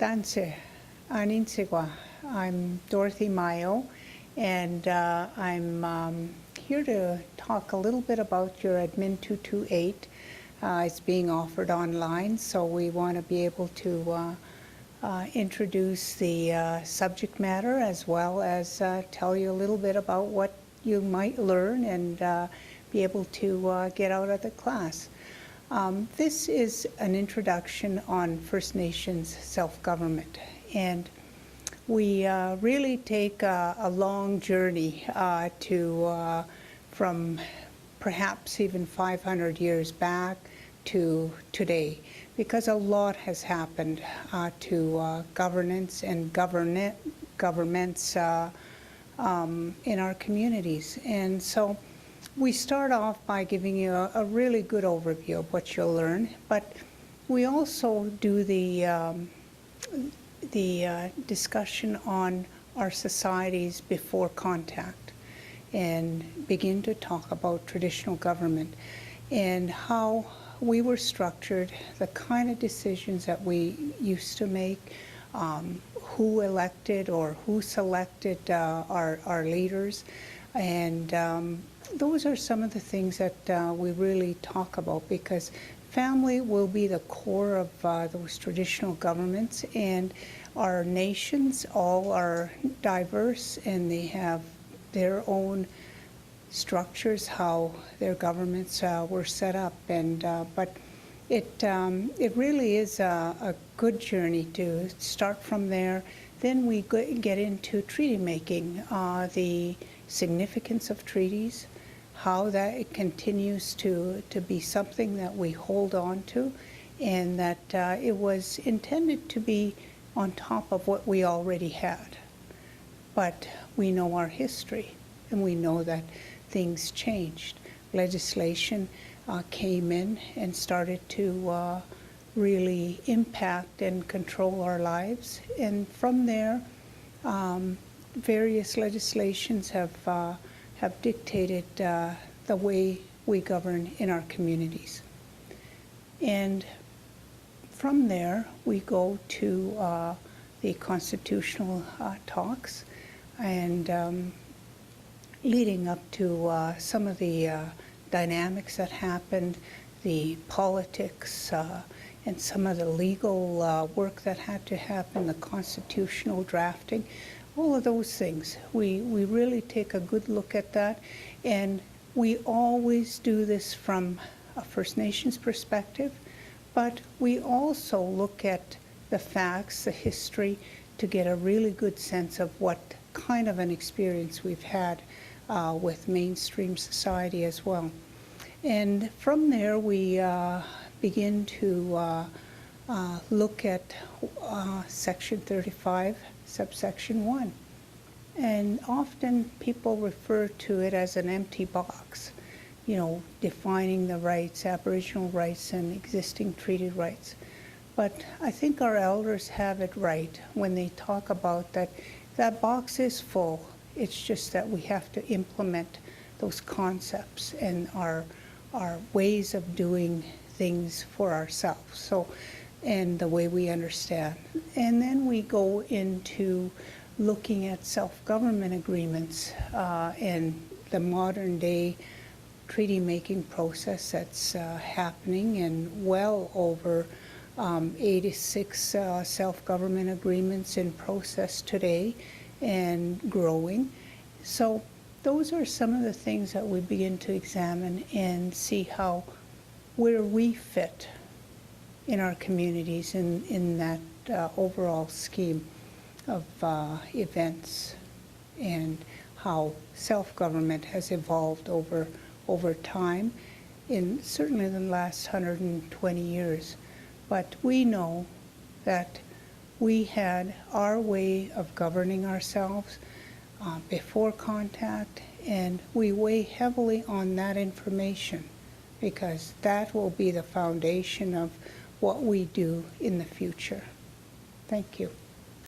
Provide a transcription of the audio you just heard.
Tanse, Aninsigwa. I'm Dorothy Myo, and I'm here to talk a little bit about your Admin 228. It's being offered online, so we want to be able to introduce the subject matter as well as tell you a little bit about what you might learn and be able to get out of the class. This is an introduction on First Nations self-government, and we really take a long journey from perhaps even 500 years back to today, because a lot has happened to governance and governments in our communities. And so we start off by giving you a really good overview of what you'll learn, but we also do the discussion on our societies before contact and begin to talk about traditional government and how we were structured, the kind of decisions that we used to make, who elected or who selected our leaders, and those are some of the things that we really talk about, because family will be the core of those traditional governments, and our nations all are diverse and they have their own structures, how their governments were set up, and but it really is a good journey to start from there. Then we get into treaty making, the significance of treaties, how that it continues to be something that we hold on to, and that it was intended to be on top of what we already had. But we know our history, and we know that things changed. Legislation came in and started to really impact and control our lives, and from there various legislations have dictated the way we govern in our communities. And from there, we go to the constitutional talks, and leading up to some of the dynamics that happened, the politics, and some of the legal work that had to happen, the constitutional drafting, all of those things. We really take a good look at that, and we always do this from a First Nations perspective, but we also look at the facts, the history, to get a really good sense of what kind of an experience we've had with mainstream society as well. And from there we begin to look at Section 35, subsection 1. And often people refer to it as an empty box, you know, defining the rights, Aboriginal rights and existing treaty rights. But I think our elders have it right when they talk about that box is full. It's just that we have to implement those concepts and our ways of doing things for ourselves, so, and the way we understand. And then we go into looking at self-government agreements and the modern day treaty-making process that's happening, and well over 86 self-government agreements in process today and growing. So those are some of the things that we begin to examine and see where we fit in our communities in that overall scheme of events, and how self-government has evolved over time, in certainly the last 120 years. But we know that we had our way of governing ourselves before contact, and we weigh heavily on that information, because that will be the foundation of what we do in the future. Thank you.